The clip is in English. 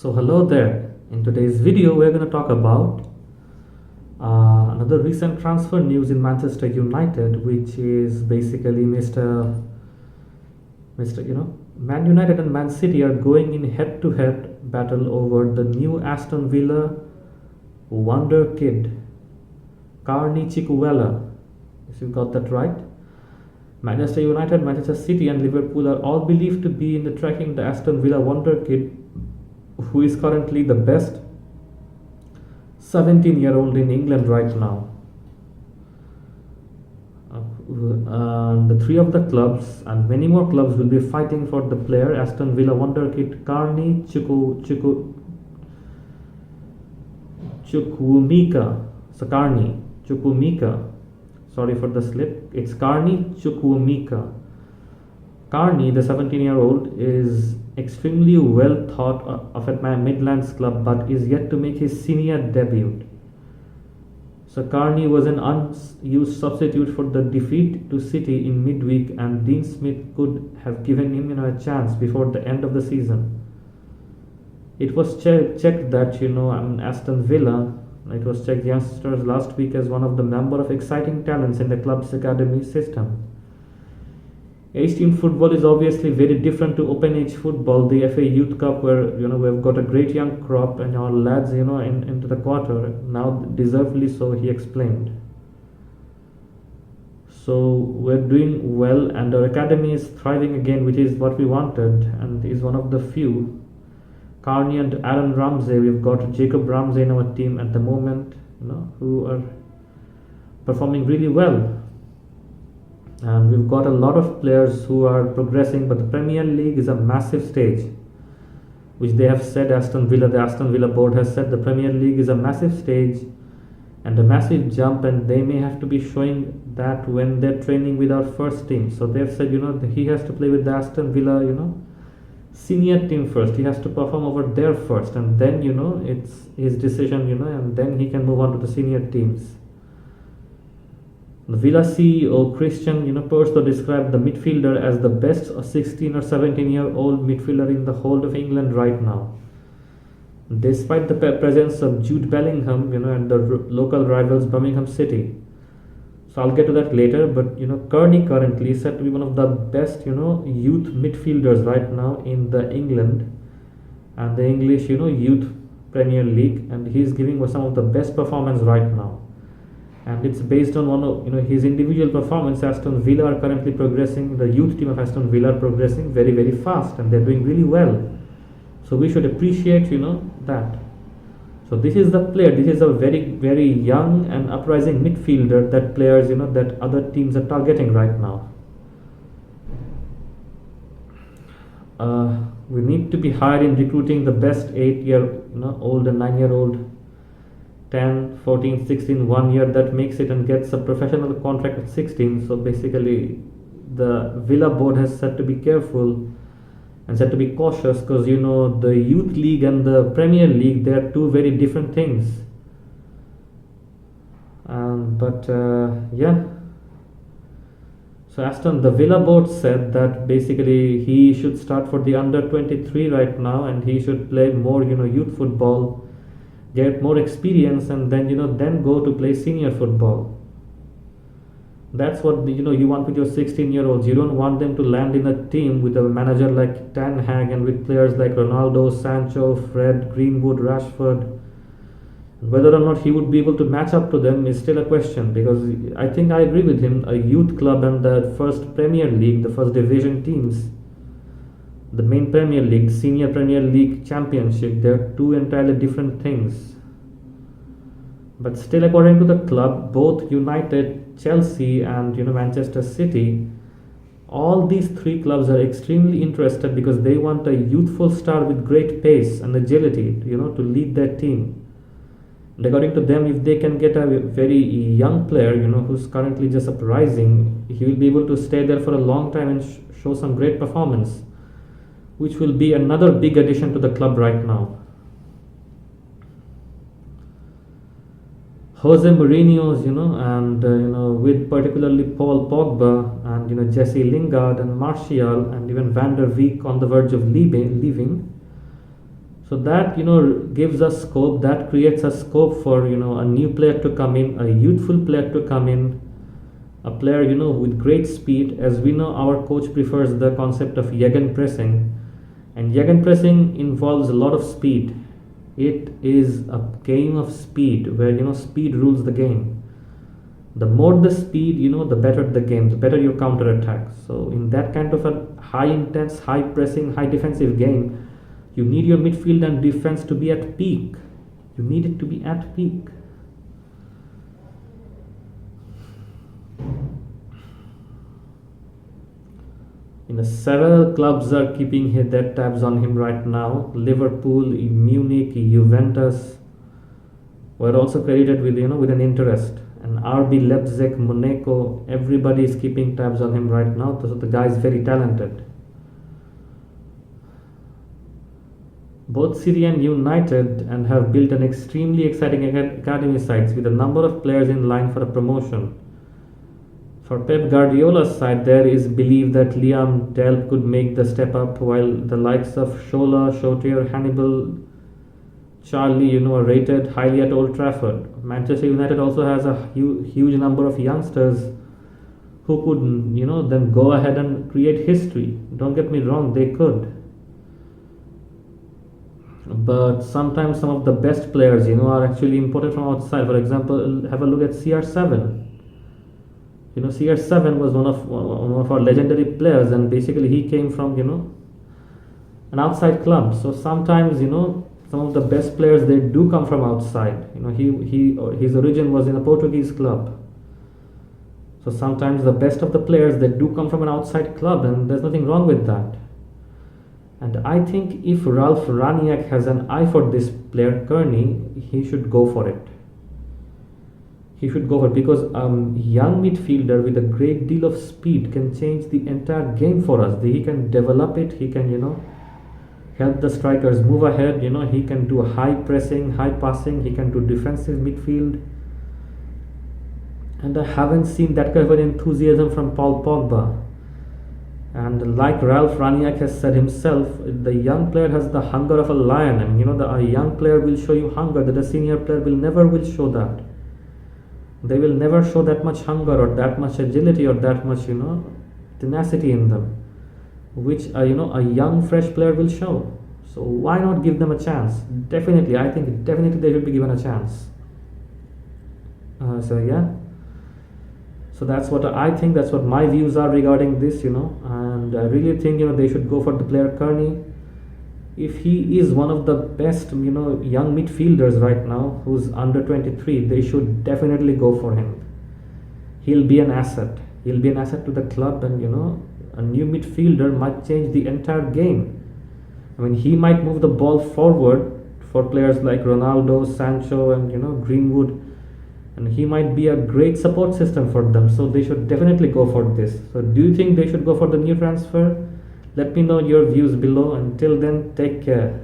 So hello there. In today's video, we're going to talk about another recent transfer news in Manchester United, which is basically Man United and Man City are going in head-to-head battle over the new Aston Villa wonder kid, Carney Chikwueze. If you got that right. Manchester United, Manchester City, and Liverpool are all believed to be in the tracking the Aston Villa wonder kid, who is currently the best 17-year-old in England right now. The three of the clubs and many more clubs will be fighting for the player Aston Villa wonderkid Carney Chukwuemeka. So Carney Chukwuemeka. Sorry for the slip. It's Carney Chukwuemeka. Carney, the 17-year-old, is extremely well thought of at my Midlands club, but is yet to make his senior debut. So Carney was an unused substitute for the defeat to City in midweek, and Dean Smith could have given him a chance before the end of the season. It was checked that Aston Villa. It was checked youngsters last week as one of the number of exciting talents in the club's academy system. Age team football is obviously very different to open age football, the FA Youth Cup, where we've got a great young crop and our lads into the quarter now, deservedly so, he explained. So we're doing well and our academy is thriving again, which is what we wanted, and is one of the few. Carney and Aaron Ramsey, we've got Jacob Ramsey in our team at the moment, who are performing really well. And we've got a lot of players who are progressing, but the Premier League is a massive stage, which they have said, the Aston Villa board has said the Premier League is a massive stage and a massive jump, and they may have to be showing that when they're training with our first team. So they've said, he has to play with the Aston Villa, senior team first. He has to perform over there first, and then, it's his decision, and then he can move on to the senior teams. The Villa CEO Christian Persto described the midfielder as the best 16 or 17-year-old midfielder in the whole of England right now. Despite the presence of Jude Bellingham, and the local rivals Birmingham City. So I'll get to that later, but Carney currently is said to be one of the best youth midfielders right now in the England and the English youth Premier League, and he's giving some of the best performance right now. And it's based on one of his individual performance. Aston Villa are currently progressing. The youth team of Aston Villa are progressing very, very fast, and they're doing really well. So we should appreciate that. So this is the player. This is a very, very young and uprising midfielder that players that other teams are targeting right now. We need to be higher in recruiting the best 8-year-old and 9-year-old. 10, 14, 16, 1 year that makes it and gets a professional contract at 16. So basically the Villa board has said to be careful and said to be cautious, because the youth league and the Premier League, they are two very different things. So the Villa board said that basically he should start for the under 23 right now, and he should play more youth football, get more experience, and then then go to play senior football. That's what you want with your 16-year-olds. You don't want them to land in a team with a manager like Ten Hag and with players like Ronaldo, Sancho, Fred, Greenwood, Rashford. Whether or not he would be able to match up to them is still a question, because I think I agree with him. A youth club and the first Premier League, the first division teams, the main Premier League, Senior Premier League Championship, they're two entirely different things. But still, according to the club, both United, Chelsea and Manchester City, all these three clubs are extremely interested, because they want a youthful star with great pace and agility, to lead their team. And according to them, if they can get a very young player, who's currently just uprising, he will be able to stay there for a long time and show some great performance, which will be another big addition to the club right now. Jose Mourinho's, and with particularly Paul Pogba and Jesse Lingard and Martial and even Van der Beek on the verge of leaving. So that gives us scope, that creates a scope for a new player to come in, a youthful player to come in, a player with great speed. As we know, our coach prefers the concept of gegenpressing, and gegenpressing involves a lot of speed. It is a game of speed where speed rules the game. The more the speed, the better the game, the better your counter attack. So in that kind of a high intense, high pressing, high defensive game, you need your midfield and defense to be at peak. You need it to be at peak. Several clubs are keeping their tabs on him right now. Liverpool, Munich, Juventus were also credited with an interest, and RB Leipzig, Monaco, everybody is keeping tabs on him right now. So the guy is very talented. Both City and United and have built an extremely exciting academy sites with a number of players in line for a promotion. For Pep Guardiola's side, there is belief that Liam Delp could make the step up, while the likes of Shola, Shotier, Hannibal, Charlie, are rated highly at Old Trafford. Manchester United also has a huge number of youngsters who could, then go ahead and create history. Don't get me wrong, they could. But sometimes some of the best players, are actually imported from outside. For example, have a look at CR7. CR7 was one of our legendary players, and basically he came from an outside club. So sometimes some of the best players, they do come from outside. His origin was in a Portuguese club. So sometimes the best of the players, they do come from an outside club, and there's nothing wrong with that. And I think if Ralf Raniak has an eye for this player Kearney, he should go for it. He should go for it because a young midfielder with a great deal of speed can change the entire game for us. He can develop it. He can, help the strikers move ahead. He can do high pressing, high passing. He can do defensive midfield. And I haven't seen that kind of an enthusiasm from Paul Pogba. And like Ralf Raniak has said himself, the young player has the hunger of a lion. And a young player will show you hunger that a senior player will show that. They will never show that much hunger or that much agility or that much tenacity in them, which a young fresh player will show. So why not give them a chance? Definitely, I think definitely they should be given a chance. So that's what I think. That's what my views are regarding this. And I really think they should go for the player Kearney. If he is one of the best young midfielders right now who's under 23, they should definitely go for him. He'll be an asset to the club, and a new midfielder might change the entire game. I mean, he might move the ball forward for players like Ronaldo, Sancho, and Greenwood, and he might be a great support system for them. So they should definitely go for this. So do you think they should go for the new transfer? Let me know your views below. Until then, take care.